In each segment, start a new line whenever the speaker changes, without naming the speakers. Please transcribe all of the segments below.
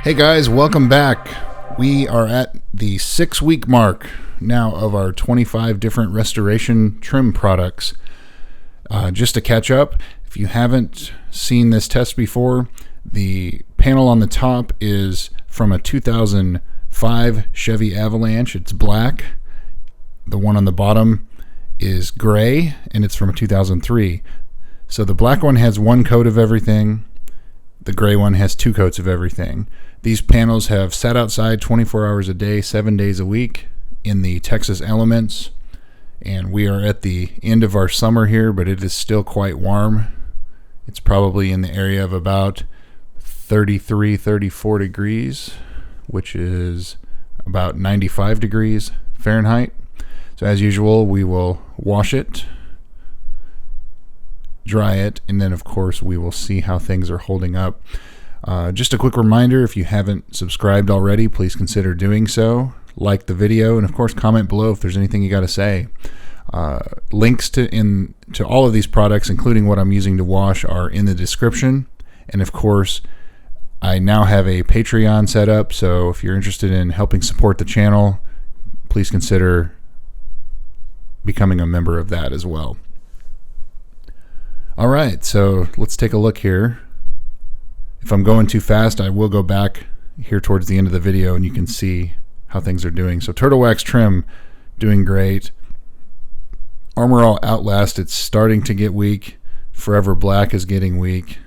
Hey guys, welcome back. We are at the 6-week mark now of our 25 different restoration trim products. Just to catch up, if you haven't seen this test before, the panel on the top is from a 2005 Chevy Avalanche. It's black. The one on the bottom is gray, and it's from a 2003. So the black one has one coat of everything. The gray one has two coats of everything. These panels have sat outside 24 hours a day, 7 days a week in the Texas elements. And we are at the end of our summer here, but it is still quite warm. It's probably in the area of about 33, 34 degrees, which is about 95 degrees Fahrenheit. So as usual, we will wash it, dry it, and then of course we will see how things are holding up. Just a quick reminder, if you haven't subscribed already, please consider doing so. Like the video, and of course comment below if there's anything you got to say. Links to all of these products, including what I'm using to wash, are in the description. And of course, I now have a Patreon set up, so if you're interested in helping support the channel, please consider becoming a member of that as well. All right, so let's take a look here. If I'm going too fast, I will go back here towards the end of the video and you can see how things are doing. So Turtle Wax Trim, doing great. All Outlast, it's starting to get weak. Forever Black is getting weak.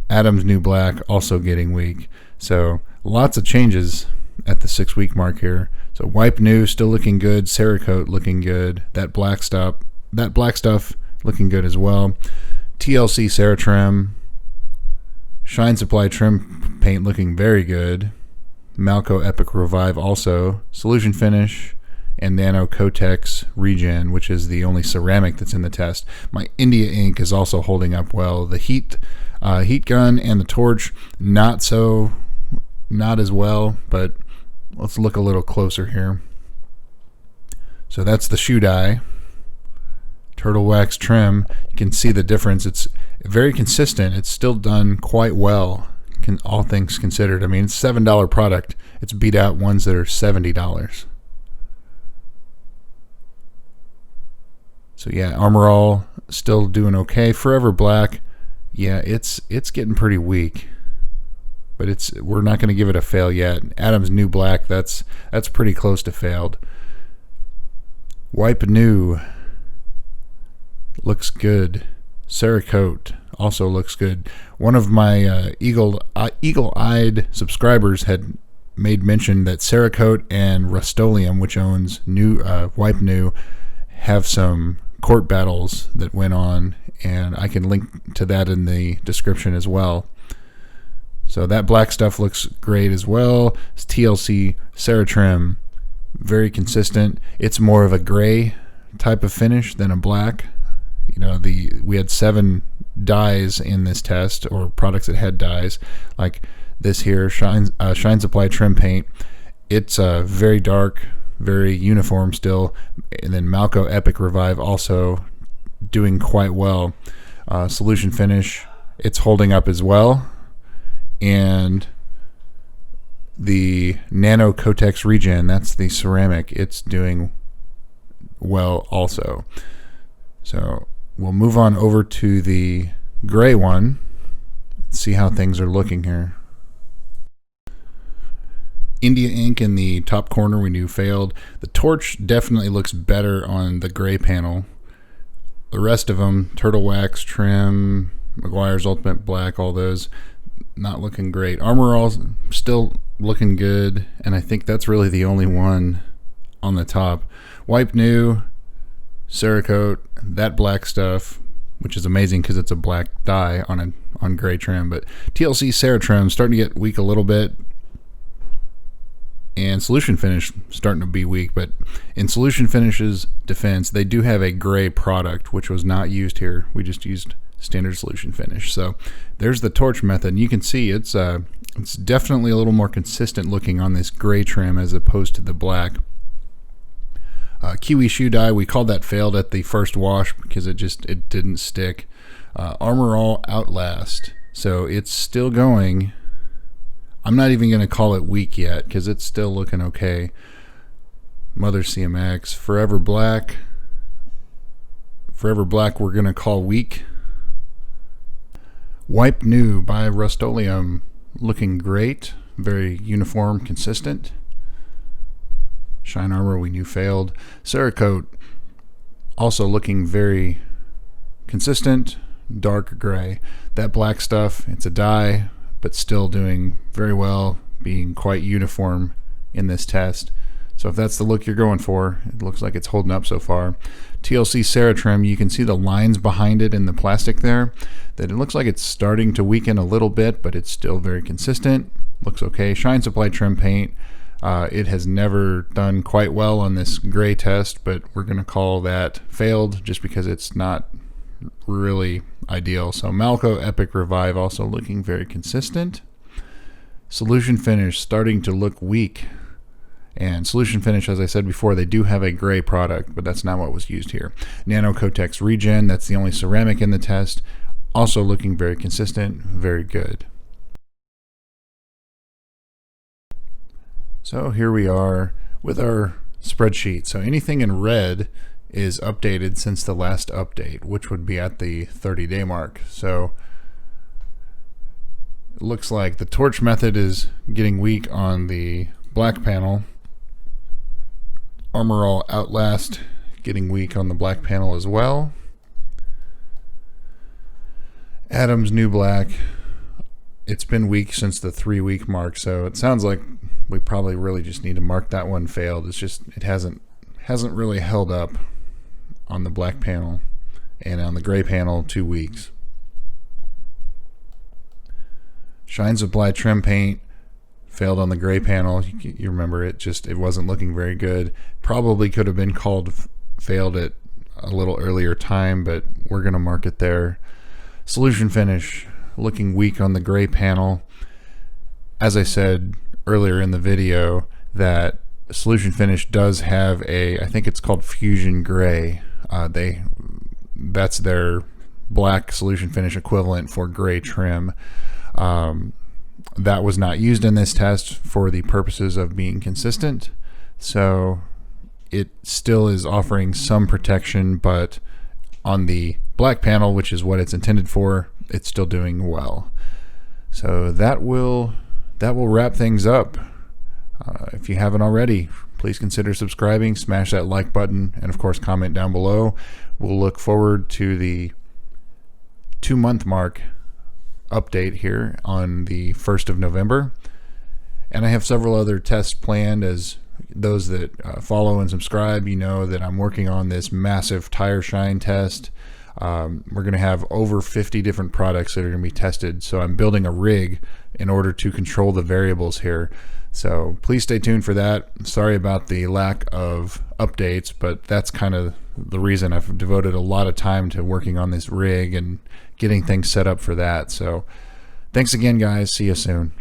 Adam's New Black, also getting weak. So lots of changes at the 6-week mark here. So Wipe New, still looking good. Cerakote, looking good. That black stuff looking good as well. TLC CeraTrim. Shine Supply Trim Paint looking very good. Malco Epic Revive also. Solution Finish. And NanoCoatex Regen, which is the only ceramic that's in the test. My India ink is also holding up well. The Heat Gun and the Torch, not as well, but let's look a little closer here. So that's the shoe dye. Turtle Wax Trim, you can see the difference. It's very consistent. It's still done quite well, all things considered. I mean, it's a $7 product. It's beat out ones that are $70. So yeah, Armor All still doing okay. Forever Black, yeah, it's getting pretty weak, but we're not going to give it a fail yet. Adam's New Black, that's pretty close to failed. Wipe New looks good. Cerakote also looks good. One of my eagle-eyed subscribers had made mention that Cerakote and Rust-Oleum, which owns Wipe New, have some court battles that went on, and I can link to that in the description as well. So that black stuff looks great as well. It's TLC CeraTrim, very consistent. It's more of a gray type of finish than a black. You know, we had 7 dyes in this test, or products that had dyes, like this here, Shine Supply Trim Paint. It's very dark, very uniform still. And then Malco Epic Revive also doing quite well. Solution Finish, it's holding up as well. And the NanoCoatex Regen, that's the ceramic, it's doing well also. So we'll move on over to the gray one and see how things are looking here. India ink in the top corner we knew failed. The Torch definitely looks better on the gray panel. The rest of them, Turtle Wax Trim, Meguiars Ultimate Black, all those, not looking great. Armor All still looking good, and I think that's really the only one on the top. Wipe New, Cerakote, that black stuff, which is amazing because it's a black dye on gray trim. But TLC CeraTrim starting to get weak a little bit, and Solution Finish starting to be weak. But in Solution Finish's defense, they do have a gray product, which was not used here. We just used standard Solution Finish. So there's the Torch method, and you can see it's definitely a little more consistent looking on this gray trim as opposed to the black. Kiwi Shoe Dye, we called that failed at the first wash because it didn't stick. All Outlast, so it's still going. I'm not even going to call it weak yet because it's still looking okay. Mother CMX, Forever Black. Forever Black we're going to call weak. Wipe New by Rust-Oleum, looking great, very uniform, consistent. Shine Armor we knew failed. Cerakote, also looking very consistent, dark gray. That black stuff, it's a dye, but still doing very well, being quite uniform in this test. So if that's the look you're going for, it looks like it's holding up so far. TLC CeraTrim, you can see the lines behind it in the plastic there, that it looks like it's starting to weaken a little bit, but it's still very consistent. Looks okay. Shine Supply Trim Paint, it has never done quite well on this gray test, but we're going to call that failed just because it's not really ideal. So Malco Epic Revive also looking very consistent. Solution Finish starting to look weak. And Solution Finish, as I said before, they do have a gray product, but that's not what was used here. NanoCoatex Regen, that's the only ceramic in the test. Also looking very consistent, very good. So here we are with our spreadsheet. So anything in red is updated since the last update, which would be at the 30-day mark. So it looks like the torch method is getting weak on the black panel. All Outlast getting weak on the black panel as well. Adam's New Black, it's been weak since the 3-week mark, so it sounds like we probably really just need to mark that one failed. It's just it hasn't really held up on the black panel, and on the gray panel 2 weeks. Shine Supply Trim Paint failed on the gray panel. You remember it wasn't looking very good. Probably could have been called failed at a little earlier time, but we're going to mark it there. Solution Finish looking weak on the gray panel. As I said earlier in the video, that Solution Finish does have I think it's called Fusion Gray. That's their black Solution Finish equivalent for gray trim. That was not used in this test for the purposes of being consistent, so it still is offering some protection, but on the black panel, which is what it's intended for, it's still doing well. So that will wrap things up. If you haven't already, please consider subscribing, smash that like button, and of course comment down below. We'll look forward to the 2-month mark update here on the 1st of November, and I have several other tests planned. As those that follow and subscribe, you know that I'm working on this massive tire shine test. We're going to have over 50 different products that are going to be tested, so I'm building a rig in order to control the variables here. So please stay tuned for that. Sorry about the lack of updates, but that's kind of the reason. I've devoted a lot of time to working on this rig and getting things set up for that. So thanks again, guys. See you soon.